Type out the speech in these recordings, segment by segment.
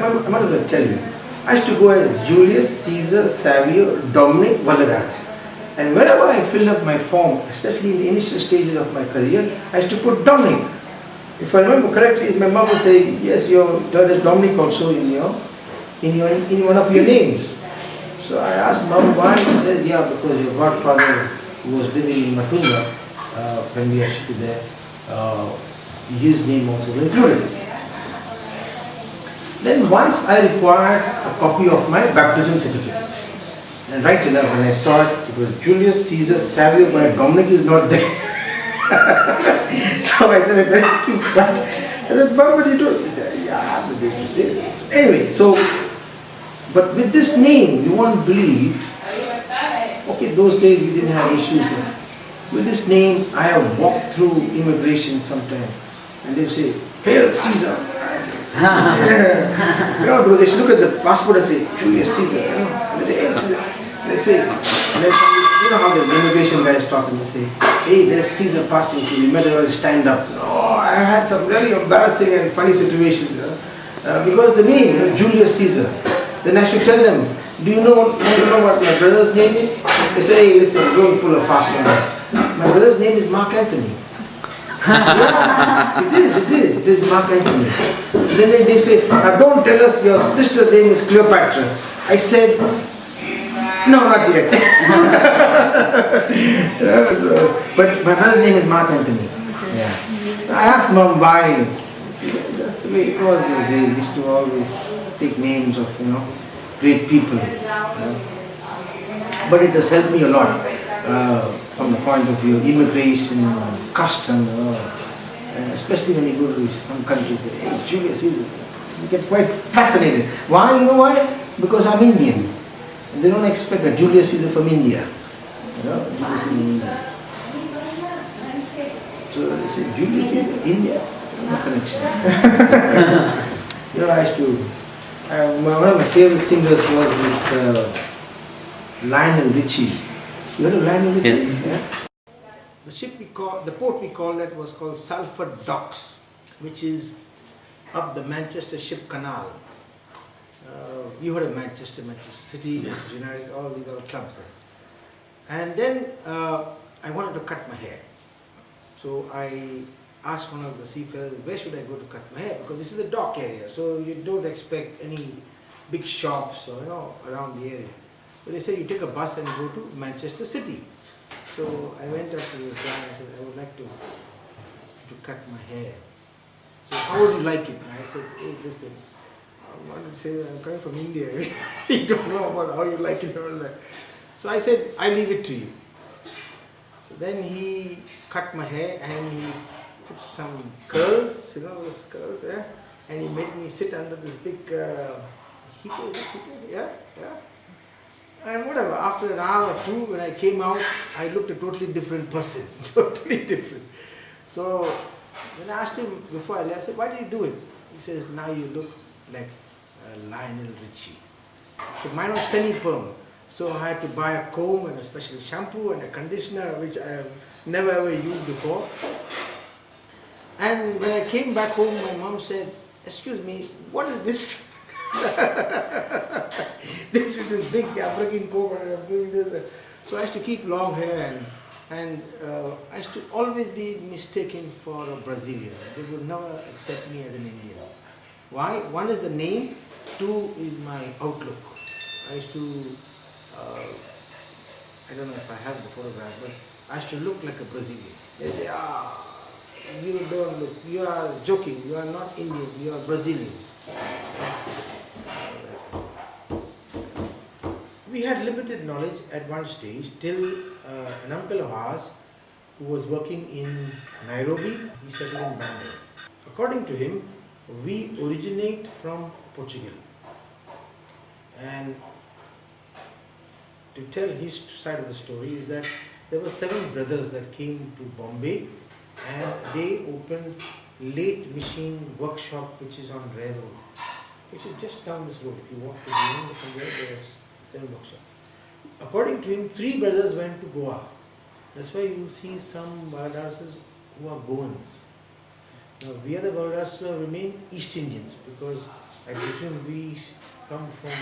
I might as well tell you. I used to go as Julius, Caesar, Savio, Dominic, Valladares. And whenever I filled up my form, especially in the initial stages of my career, I used to put Dominic. If I remember correctly, my mom would say, yes, there is Dominic also in one of your names. So I asked mom why. She says, yeah, because your godfather who was living in Matunga, when we used to be there, his name also was included. Then once I required a copy of my baptism certificate. And right enough, when I saw it, it was Julius, Caesar, Savio, but Dominic is not there. So I said, I better keep that. I said, Mom, what do you do? He said, yeah, but they have to say it. So anyway, but with this name, you won't believe, okay, those days we didn't have issues. With this name, I have walked through immigration sometime, and they say, Hail Caesar. Yeah. Because they should look at the passport and say, Julius Caesar. And they say, Hail Caesar. And they say, and then you know how the immigration guys talk and they say, hey, there's Caesar passing through, you might as well stand up. No, I had some really embarrassing and funny situations. Because the name, Julius Caesar. Then I should tell them, do you know what my brother's name is? They say, hey, listen, don't pull a fast one. My brother's name is Mark Anthony. Yeah, it is Mark Anthony. Then they say, now don't tell us your sister's name is Cleopatra. I said, no, not yet. But my brother's name is Mark Anthony. Yeah. I asked mom why. That's the way it was those days. We used to always take names of great people. But it has helped me a lot from the point of view of immigration, custom, and especially when you go to some countries. Hey, Julius Caesar. You get quite fascinated. Why? You know why? Because I'm Indian. They don't expect a Julius Caesar from India. Julius Caesar in India. So they say, Julius Caesar, India? No connection. I used to, one of my favorite singers was this Lionel Richie. You heard of Lionel Richie? Yes. Yeah? The port we call that was called Salford Docks, which is up the Manchester Ship Canal. You heard of Manchester City, Manchester United, all these other clubs there. And then I wanted to cut my hair. So I asked one of the seafarers, where should I go to cut my hair? Because this is a dock area, so you don't expect any big shops or around the area. But they said you take a bus and go to Manchester City. So I went up to this guy and I said, I would like to cut my hair. So how would you like it? And I said, hey, listen, I wanted to say I'm coming from India. You don't know about how you like it and all that. So I said, I leave it to you. So then he cut my hair and he put some curls, those curls there, and he made me sit under this big heater, yeah. And whatever, after an hour or two, when I came out, I looked a totally different person, totally different. So when I asked him before I left, I said, why did you do it? He says, now you look like Lionel Richie. So mine was semi-perm. So I had to buy a comb and a special shampoo and a conditioner, which I have never ever used before. And when I came back home, my mom said, excuse me, what is this? This is this big African comb and I'm doing this. So I used to keep long hair and I used to always be mistaken for a Brazilian. They would never accept me as an Indian. Why? One is the name, two is my outlook. I used to, I don't know if I have the photograph, but I used to look like a Brazilian. They say, you don't look, you are joking, you are not Indian, you are Brazilian. We had limited knowledge at one stage till an uncle of ours who was working in Nairobi, he settled in Bombay. According to him, we originate from Portugal. And to tell his side of the story is that there were 7 brothers that came to Bombay and they opened lathe machine workshop which is on railroad, which is just down this road. If you walk to the end from there, there's 7 workshops. According to him, 3 brothers went to Goa. That's why you will see some Badasis who are Goans. Now we are the Valdas now remain East Indians because I presume we come from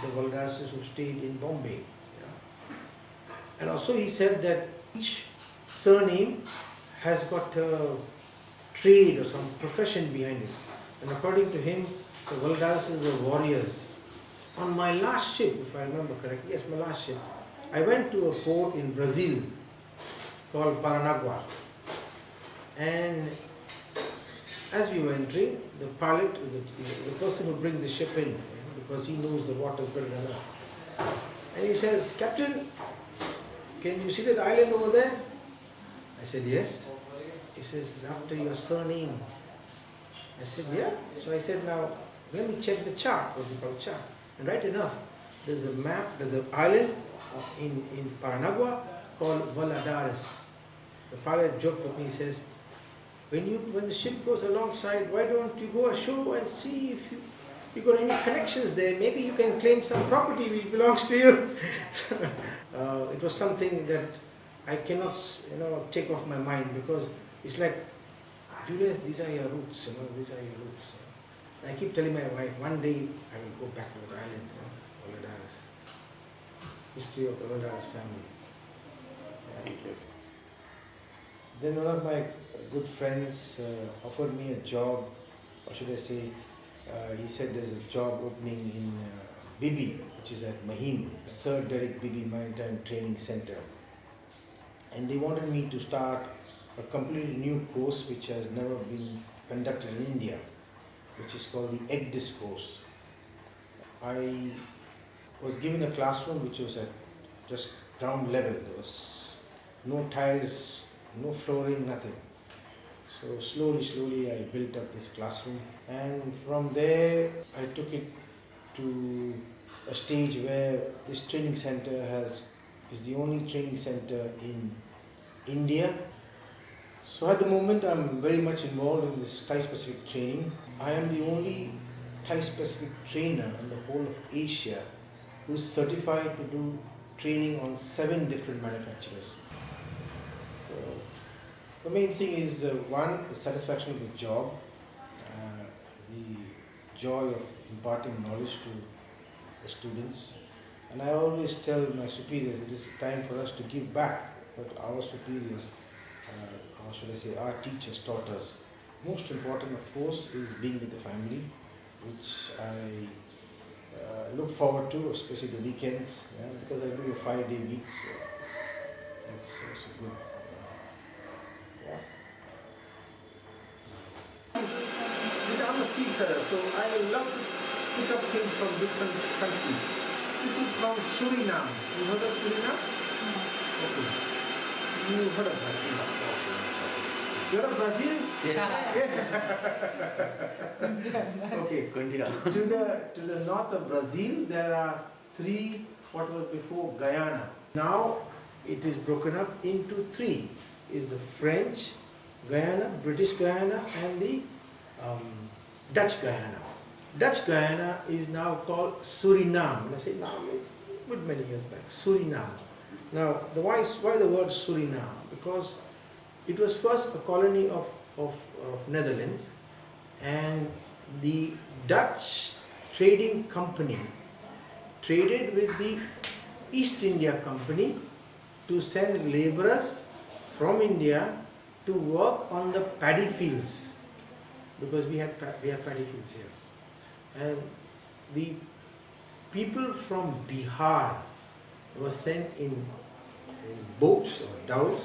the Valdas who stayed in Bombay. Yeah. And also he said that each surname has got a trade or some profession behind it. And according to him, the Valdas were warriors. On my last ship, if I remember correctly, yes, my last ship, I went to a port in Brazil called Paranagua. And as we were entering, the pilot, the person who brings the ship in, because he knows the waters better than us, and he says, "Captain, can you see that island over there?" I said, "Yes." He says, "It's after your surname." I said, "Yeah." So I said, "Now, let me check the chart," what we call chart. And right enough, there's a map, there's an island in Paranagua called Valadares. The pilot joked with me, he says, when the ship goes alongside, why don't you go ashore and see if you got any connections there? Maybe you can claim some property which belongs to you. It was something that I cannot, take off my mind because it's like, Julius, these are your roots, these are your roots. And I keep telling my wife, one day I will go back to the island, Valadares. History of the Valadares family. Thank you. Then one of my good friends offered me a job, or should I say, he said there's a job opening in Bibi, which is at Mahim, Sir Derek Bibi Maritime Training Center. And they wanted me to start a completely new course which has never been conducted in India, which is called the EGDIS course. I was given a classroom which was at just ground level. There was no tiles, no flooring, nothing. So slowly I built up this classroom, and from there I took it to a stage where this training center is the only training center in India. So at the moment I'm very much involved in this Thai-specific training. I am the only Thai-specific trainer in the whole of Asia who is certified to do training on 7 different manufacturers. So the main thing is one, the satisfaction of the job, the joy of imparting knowledge to the students. And I always tell my superiors it is time for us to give back what our superiors, or should I say our teachers taught us. Most important of course is being with the family, which I look forward to, especially the weekends, because I do a 5-day week, so that's also good. I'm a seafarer, so I love to pick up things from different countries. This is from Suriname. You heard of Suriname? No. Okay. You heard of Brazil, of course. You're of Brazil? Yeah. Okay. To the north of Brazil, there are 3, what was before, Guyana. Now it is broken up into 3. Is the French Guyana, British Guyana, and the Dutch Guyana. Dutch Guyana is now called Suriname. When I say now, it's a good many years back. Suriname. Now, why the word Suriname? Because it was first a colony of Netherlands, and the Dutch trading company traded with the East India Company to send laborers from India to work on the paddy fields, because we have paddy fields here. And the people from Bihar were sent in boats or dhows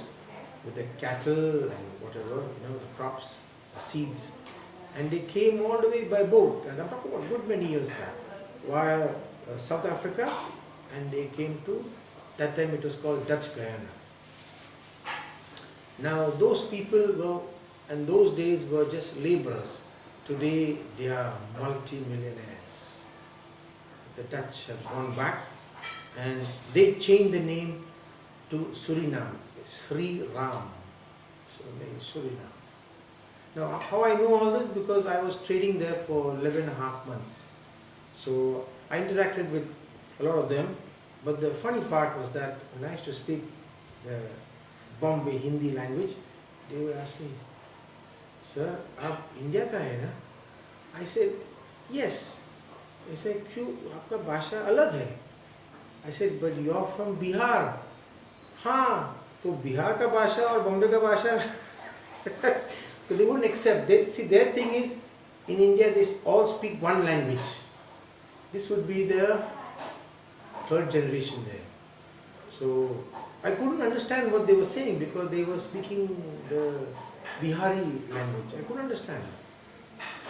with the cattle and whatever, the crops, the seeds. And they came all the way by boat, and I'm talking about a good many years back, via South Africa, and they came to, that time it was called Dutch Guyana. Now those people and those days were just laborers. Today they are multi-millionaires. The Dutch have gone back and they changed the name to Suriname, Sri Ram. So Suriname. Now how I know all this? Because I was trading there for 11.5 months. So I interacted with a lot of them, but the funny part was that when I used to speak the Bombay Hindi language, they would ask me, sir, आप India का है ना? I said, yes. He said, क्यों आपका भाषा अलग है? I said, but you are from Bihar. हाँ, तो बिहार का भाषा और बॉम्बे का भाषा so they won't accept. See, their thing is, in India they all speak one language. This would be the third generation there. So I couldn't understand what they were saying because they were speaking the Bihari language. I couldn't understand.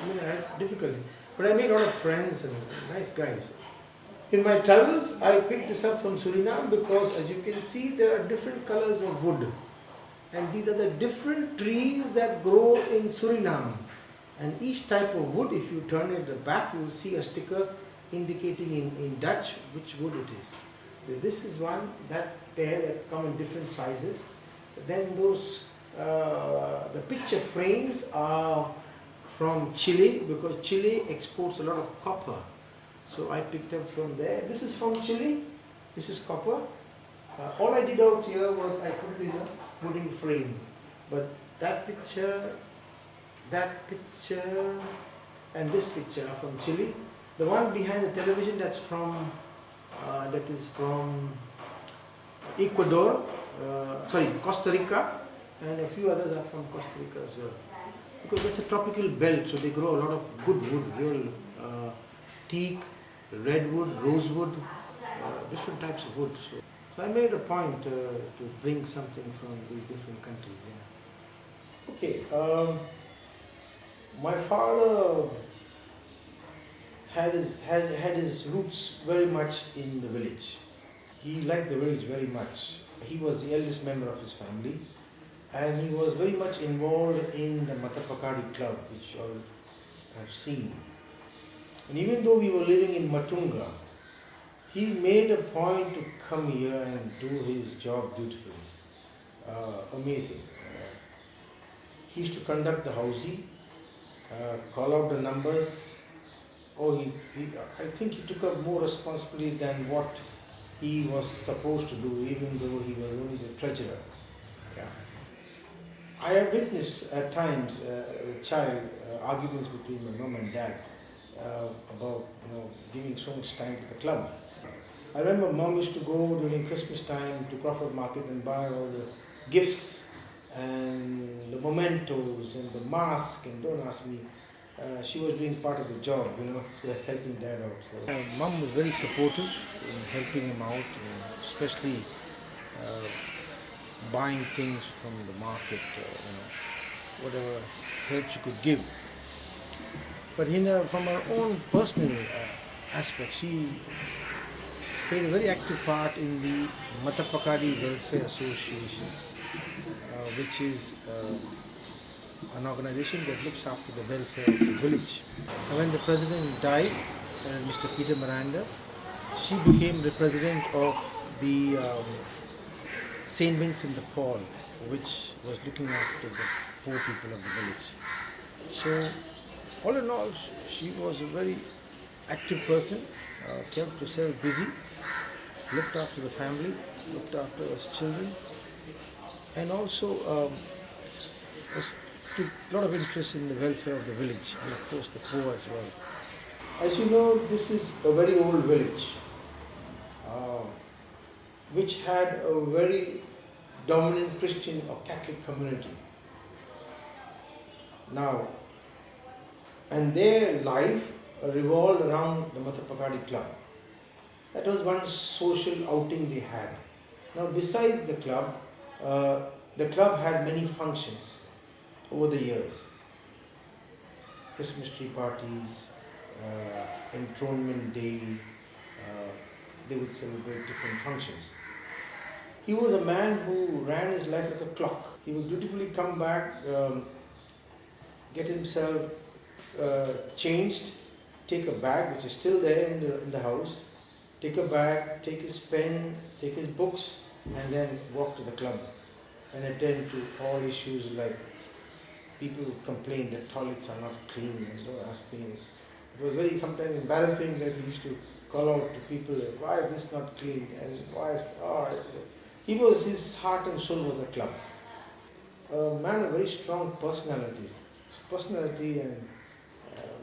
I mean, I had difficulty. But I made a lot of friends and nice guys. In my travels, I picked this up from Suriname because, as you can see, there are different colors of wood. And these are the different trees that grow in Suriname. And each type of wood, if you turn it back, you will see a sticker indicating in Dutch which wood it is. This is one, that pair that come in different sizes. Then those, the picture frames are from Chile because Chile exports a lot of copper. So I picked up from there. This is from Chile. This is copper. All I did out here was I put it in a wooden frame. But that picture, and this picture are from Chile. The one behind the television that is from Ecuador, Costa Rica, and a few others are from Costa Rica as well. Because that's a tropical belt, so they grow a lot of good wood, real teak, redwood, rosewood, different types of wood. So I made a point to bring something from these different countries. Yeah. Okay, my father had his roots very much in the village. He liked the village very much. He was the eldest member of his family, and he was very much involved in the Pacady club, which you all have seen. And even though we were living in Matunga, he made a point to come here and do his job beautifully. Amazing. He used to conduct the housing, call out the numbers. I think he took up more responsibility than what he was supposed to do, even though he was only the treasurer. Yeah. I have witnessed at times a child arguments between my mom and dad about giving so much time to the club. I remember mom used to go during Christmas time to Crawford Market and buy all the gifts and the mementos and the mask, and don't ask me. She was doing part of the job, so helping dad out. So. Mom was very supportive in helping him out, especially buying things from the market, whatever help she could give. But from her own personal aspect, she played a very active part in the Pacady Welfare Association, which is an organization that looks after the welfare of the village. And when the president died, Mr. Peter Miranda, she became the president of the St. Vincent de Paul, which was looking after the poor people of the village. So, all in all, she was a very active person, kept herself busy, looked after the family, looked after us children, and also took a lot of interest in the welfare of the village and of course the poor as well. As you know, this is a very old village which had a very dominant Christian or Catholic community. Now, and their life revolved around the Pacady club. That was one social outing they had. Now, besides the club had many functions over the years. Christmas tree parties, enthronement day, they would celebrate different functions. He was a man who ran his life like a clock. He would beautifully come back, get himself changed, take a bag which is still there in the house, take a bag, take his pen, take his books, and then walk to the club and attend to all issues like people who complain that toilets are not clean, and don't ask me. It was very sometimes embarrassing that he used to call out to people, why is this not clean, and why is, his heart and soul was a club. A man of very strong personality. His personality and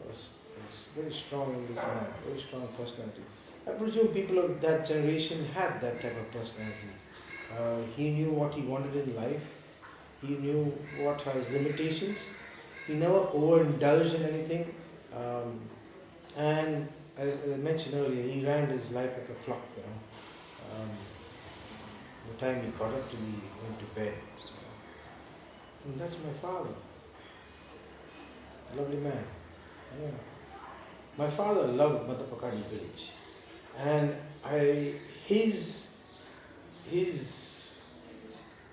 was very strong in this man, very strong personality. I presume people of that generation had that type of personality. He knew what he wanted in life. He knew what are his limitations. He never overindulged in anything. And as I mentioned earlier, he ran his life like a clock. The time he got up till he went to bed. And that's my father. Lovely man. Yeah. My father loved Mathar Pacady village. And his,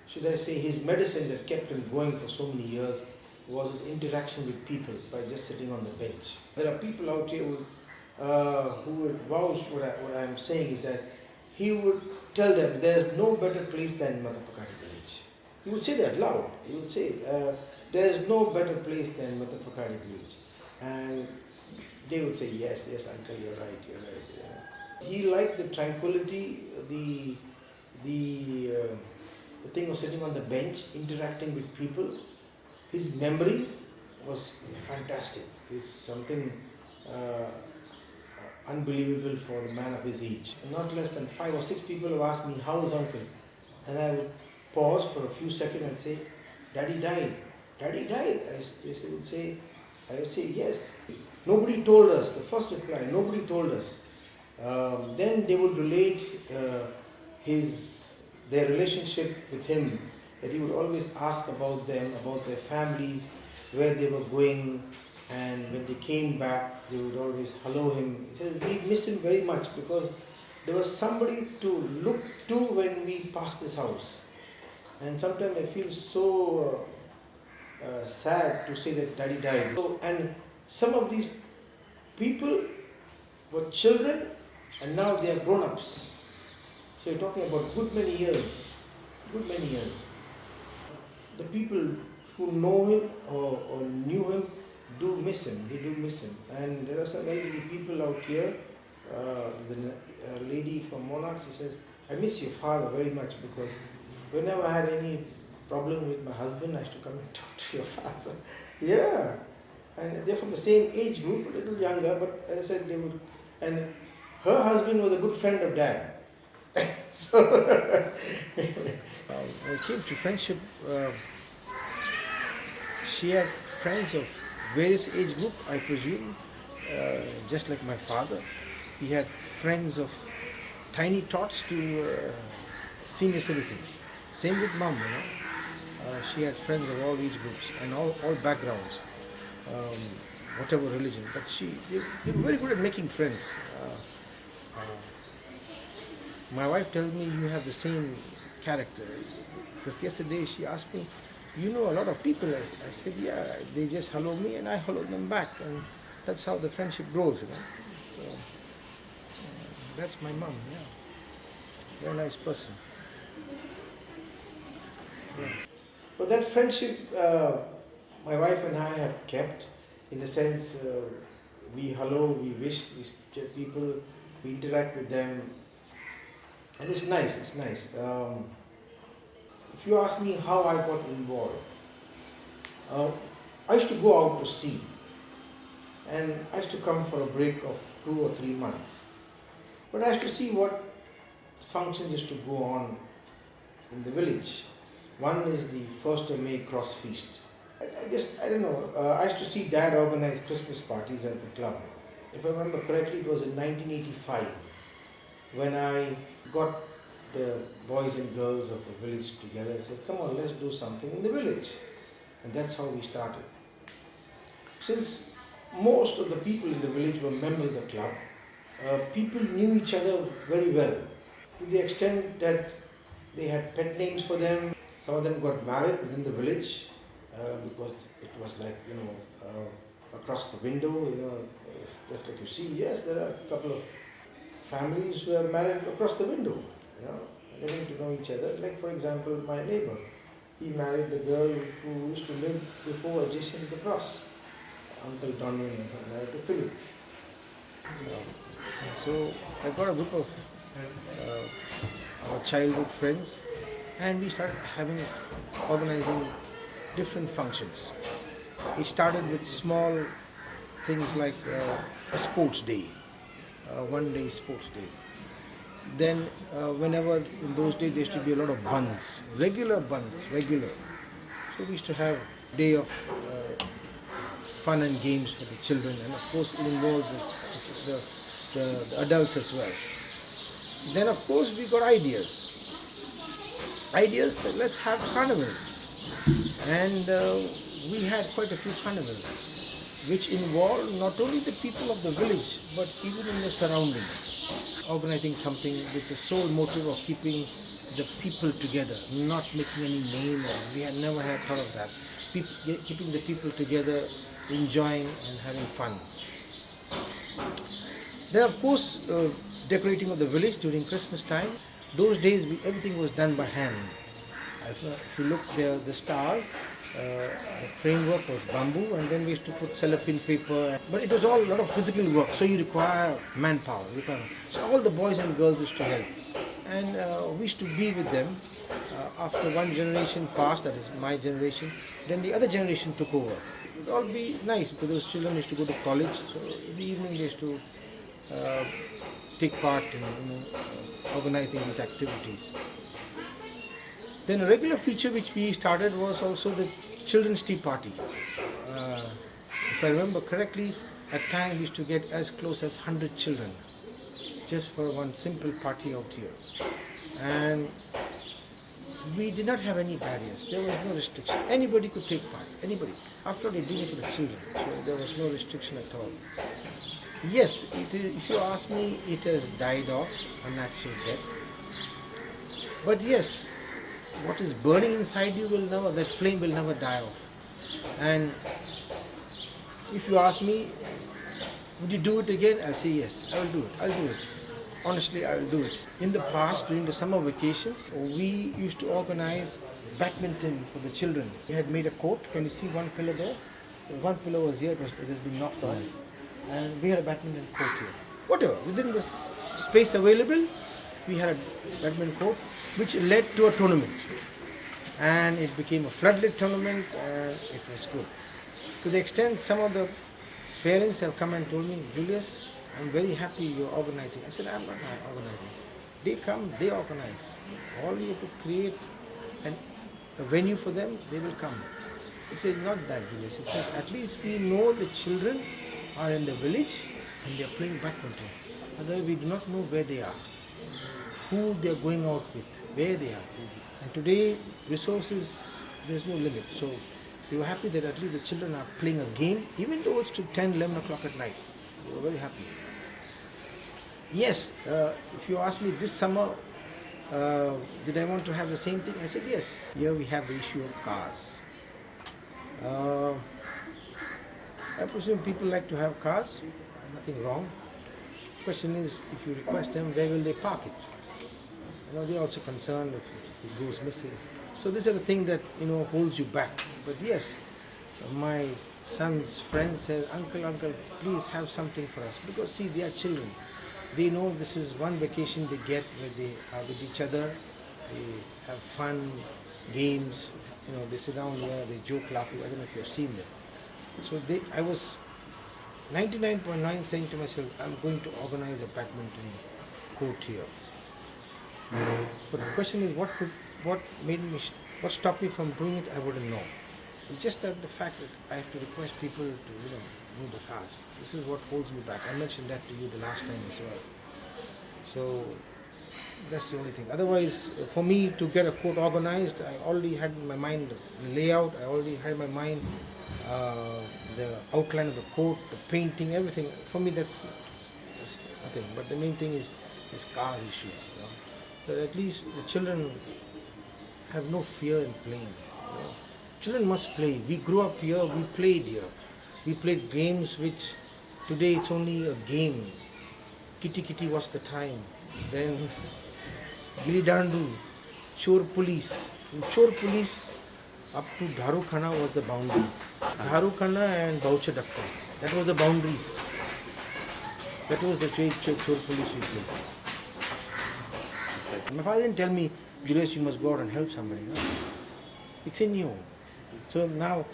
should I say, his medicine that kept him going for so many years was his interaction with people by just sitting on the bench. There are people out here who would vouch what I'm saying is that he would tell them there's no better place than Mathar Pacady village. He would say that loud. He would say, there's no better place than Mathar Pacady village. And they would say, yes, uncle, you're right. Yeah. He liked the tranquility, the thing of sitting on the bench, interacting with people. His memory was fantastic. It's something unbelievable for a man of his age. Not less than 5 or 6 people have asked me, how is uncle? And I would pause for a few seconds and say, Daddy died. Daddy died. I would say, yes. Nobody told us, the first reply, nobody told us. Then they would relate their relationship with him, that he would always ask about them, about their families, where they were going, and when they came back, they would always hello him. He said, we miss him very much because there was somebody to look to when we passed this house. And sometimes I feel so sad to say that Daddy died. And some of these people were children and now they are grown-ups. So you're talking about good many years. The people who know him or knew him do miss him. They do miss him. And there are some elderly people out here. There's a lady from Monarch. She says, I miss your father very much because whenever I had any problem with my husband, I used to come and talk to your father. Yeah. And they're from the same age group, a little younger, but as I said, they would. And her husband was a good friend of Dad. So, when it came to friendship, she had friends of various age group, I presume, just like my father. He had friends of tiny tots to senior citizens. Same with Mom, she had friends of all age groups and all backgrounds, whatever religion. But they were very good at making friends. My wife tells me you have the same character. Because yesterday she asked me, you know a lot of people. I said, yeah, they just hello me and I hello them back. And that's how the friendship grows, So, that's my mom, yeah. Very nice person. Yeah. But that friendship, my wife and I have kept, in the sense, we hello, we wish these people, we interact with them. And it's nice. If you ask me how I got involved, I used to go out to sea. And I used to come for a break of 2 or 3 months. But I used to see what functions used to go on in the village. One is the 1st of May cross feast. I don't know, I used to see Dad organize Christmas parties at the club. If I remember correctly, it was in 1985 when I got the boys and girls of the village together and said, come on, let's do something in the village. And that's how we started. Since most of the people in the village were members of the club, people knew each other very well, to the extent that they had pet names for them. Some of them got married within the village because it was like, across the window, just like you see. Yes, there are a couple of families who are married across the window, getting to know each other. Like, for example, my neighbor, he married the girl who used to live before adjacent to the cross. Uncle Donwin married to Philip. So I got a group of our childhood friends, and we started organizing different functions. It started with small things like a sports day, one day sports day. Then, whenever in those days there used to be a lot of buns, regular buns, regular. So we used to have day of fun and games for the children, and of course it involves the adults as well. Then of course we got ideas. Ideas that let's have carnivals, and we had quite a few carnivals, which involved not only the people of the village but even in the surroundings. Organizing something with the sole motive of keeping the people together, not making any name. We had never had thought of that. Keeping the people together, enjoying and having fun. Then of course decorating of the village during Christmas time. Those days everything was done by hand. If you look there, the stars, the framework was bamboo, and then we used to put cellophane paper. But it was all a lot of physical work, so you require manpower. So all the boys and girls used to help, and we used to be with them. After one generation passed, that is my generation, then the other generation took over. It would all be nice because those children used to go to college, so in the evening they used to take part in organizing these activities. Then a regular feature which we started was also the children's tea party. If I remember correctly, at times we used to get as close as 100 children just for one simple party out here. And we did not have any barriers. There was no restriction. Anybody could take part. Anybody. After all, they're doing it for the children. So there was no restriction at all. Yes, if you ask me, it has died off a natural death. But yes, what is burning inside you that flame will never die off. And if you ask me, would you do it again? I'll say yes, I will do it. Honestly, I will do it. In the past, during the summer vacation, we used to organize badminton for the children. We had made a court. Can you see one pillar there? One pillar was here, it has been knocked down. And we had a badminton court here. Whatever, within the space available, we had a badminton court, which led to a tournament. And it became a floodlit tournament, and it was good. To the extent some of the parents have come and told me, Julius, I'm very happy you're organizing. I said, I'm not organizing. They come, they organize. All you have to create a venue for them, they will come. He said, not that, Julius. He says, at least we know the children are in the village and they are playing badminton. Otherwise, we do not know where they are, who they are going out with, where they are. And today, resources, there's no limit. So they were happy that at least the children are playing a game, even though it's to 10, 11 o'clock at night. They were very happy. Yes, if you ask me this summer, did I want to have the same thing? I said yes. Here we have the issue of cars. I presume people like to have cars, nothing wrong. The question is, if you request them, where will they park it? They're also concerned if it goes missing. So these are the things that, holds you back. But yes, my son's friend says, Uncle, please have something for us. Because see, they are children. They know this is one vacation they get where they are with each other, they have fun, games, they sit down here, they joke, laugh. I don't know if you've seen them. So I was 99.9 saying to myself, I'm going to organize a badminton court here. But the question is, what stopped me from doing it? I wouldn't know. It's just that the fact that I have to request people to, move the cars. This is what holds me back. I mentioned that to you the last time as well. So that's the only thing. Otherwise, for me to get a court organized, I already had in my mind the layout. I already had in my mind the outline of the court, the painting, everything. For me, that's nothing. But the main thing is this car issue. So at least the children have no fear in playing. Children must play. We grew up here, we played here. We played games which today it's only a game. Kitty kitty, what's the time? Then Gilli Dandu, Chor Police. In Chor Police, up to Dharukhana was the boundary. Dharukhana and Baucha Dakka. That was the boundaries. That was the Chor Police we played. My father didn't tell me, Julius, you must go out and help somebody. No. It's in you. So now,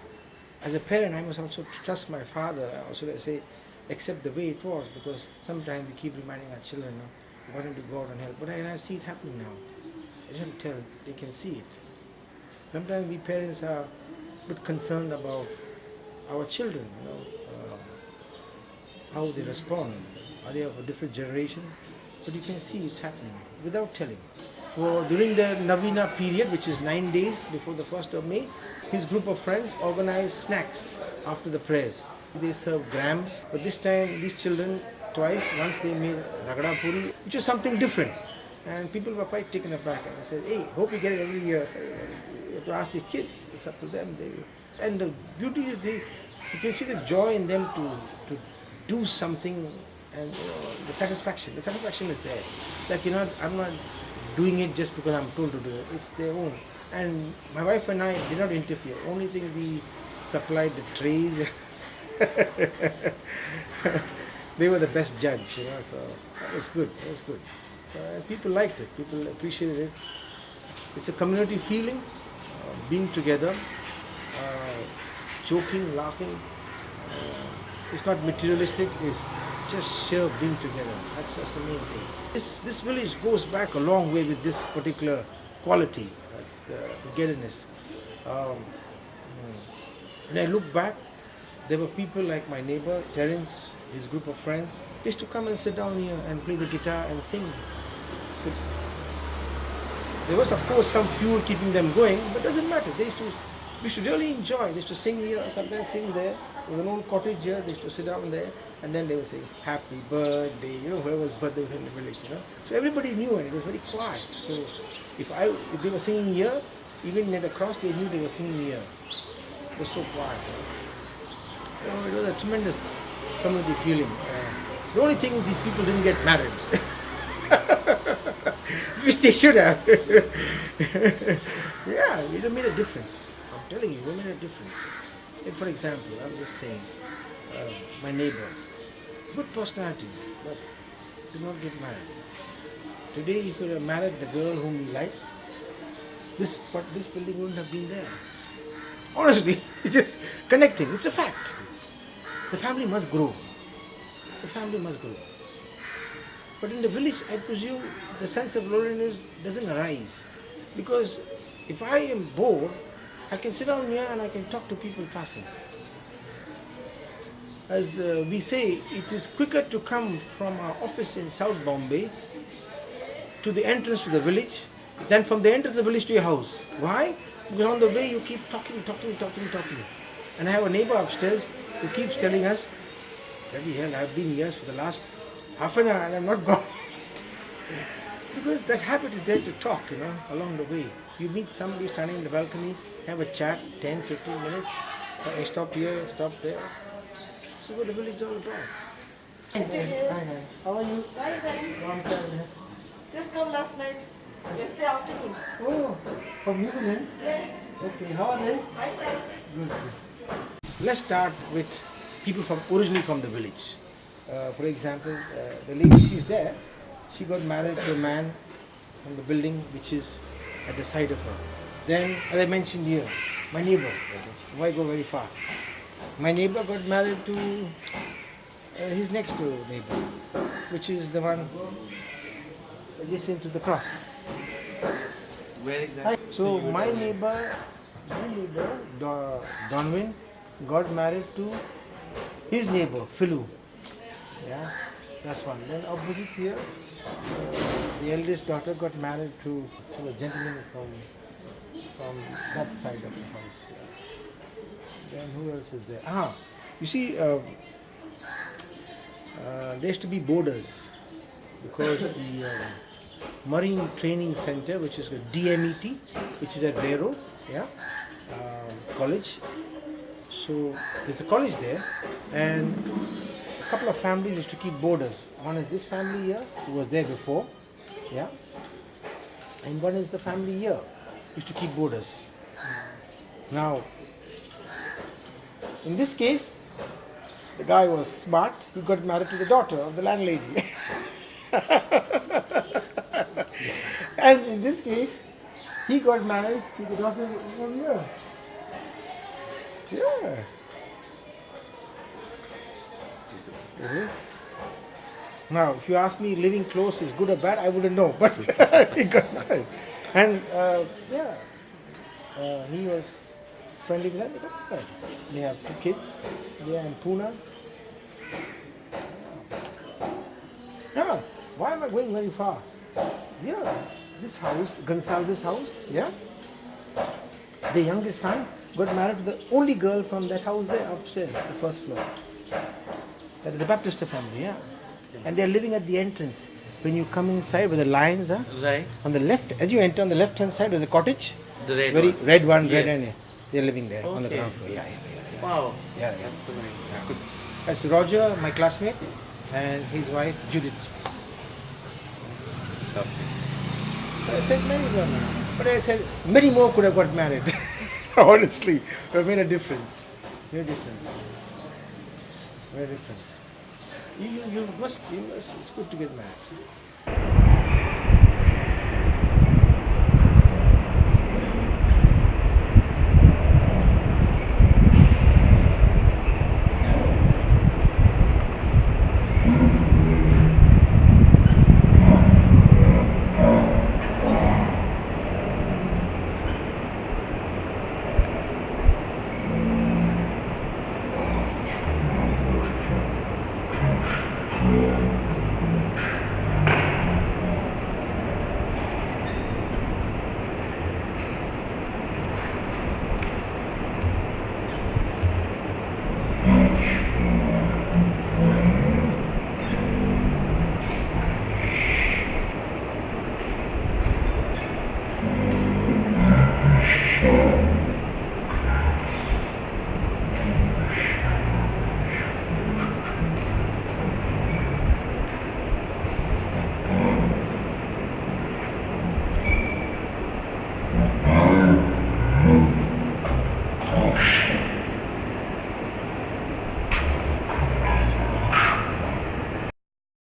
as a parent, I must also trust my father, or should I say, accept the way it was, because sometimes we keep reminding our children, we want them to go out and help. But I see it happening now. I don't tell, they can see it. Sometimes we parents are a bit concerned about our children, how they respond. Are they of a different generation? But you can see it's happening without telling. During the Navina period, which is 9 days before the 1st of May, his group of friends organized snacks after the prayers. They served grams, but this time these children once they made ragda puri, which was something different. And people were quite taken aback, and they said, hey, hope you get it every year. So you have to ask the kids, it's up to them. And the beauty is you can see the joy in them to do something, and the satisfaction is there. Like, I'm not doing it just because I'm told to do it. It's their own. And my wife and I did not interfere. Only thing, we supplied the trays. They were the best judge, so that was good. People liked it. People appreciated it. It's a community feeling, being together, joking, laughing. It's not materialistic. It's just sheer being together. That's the main thing. This village goes back a long way with this particular quality. That's the togetherness. When I look back, there were people like my neighbor Terence, his group of friends. They used to come and sit down here and play the guitar and sing. But there was, of course, some fuel keeping them going, but it doesn't matter. We should really enjoy. They used to sing here, sometimes sing there. There was an old cottage here. They used to sit down there, and then they would say, "Happy birthday," whoever's birthday was in the village, So everybody knew, and it was very quiet. So if they were singing here, even near the cross, they knew they were singing here. It was so quiet. It was a tremendous community feeling. The only thing is these people didn't get married, which they should have. Yeah, it made a difference. I'm telling you, it made a difference. Like, for example, I'm just saying, my neighbor, good personality, but did not get married. Today, he could have married the girl whom he liked. This building wouldn't have been there. Honestly, it's just connecting. It's a fact. The family must grow. The family must grow. But in the village, I presume the sense of loneliness doesn't arise. Because if I am bored, I can sit down here and I can talk to people passing. As we say, it is quicker to come from our office in South Bombay to the entrance to the village than from the entrance of the village to your house. Why? Because on the way you keep talking. And I have a neighbor upstairs who keeps telling us, bloody hell, I've been here for the last half an hour and I'm not gone. Because that habit is there to talk, along the way. You meet somebody standing in the balcony, have a chat, 10, 15 minutes. I stop here, stop there. This is what the village is all about. Hi. How are you? Hi. Long time. Just come last night, yesterday afternoon. Oh, from New Zealand? Yeah. Okay, how are they? Hi. Good. Let's start with people originally from the village. For example, the lady, she's there. She got married to a man from the building which is at the side of her. Then, as I mentioned here, my neighbor, why go very far? My neighbor got married to his next door neighbor, which is the one adjacent to the cross. Where exactly? So my neighbor, Donwin, got married to his neighbor, Philu. Yeah, that's one. Then opposite here, the eldest daughter got married to a gentleman from that side of the house. Then who else is there? You see, there used to be borders because the Marine Training Center, which is the DMET, which is at Rero, college. So there's a college there, and a couple of families used to keep borders. One is this family here, who was there before, and one is the family here, used to keep borders. Now, in this case, the guy was smart. He got married to the daughter of the landlady. And in this case, he got married to the daughter from here. Yeah. Mhm. Now, if you ask me living close is good or bad, I wouldn't know, but he got married. And yeah, he was friendly with them, they got married. They have 2 kids, they are in Pune. Yeah, why am I going very far? Yeah, this house, Gonsalves house, yeah. The youngest son got married to the only girl from that house there upstairs, the first floor. That is the Baptist family, yeah. And they are living at the entrance. When you come inside where the lions are, Right. on the left, as you enter on the left hand side, there's a cottage. The red Very one. red one, red Yes. and they're living there on the Okay. ground floor. Yeah. Wow. Yeah, yeah. That's so nice. That's Roger, my classmate, and his wife Judith. So I said many were married. But I said many more could have got married. Honestly, it would have made a difference. Made a difference. Made a difference. You must, it's good to get married.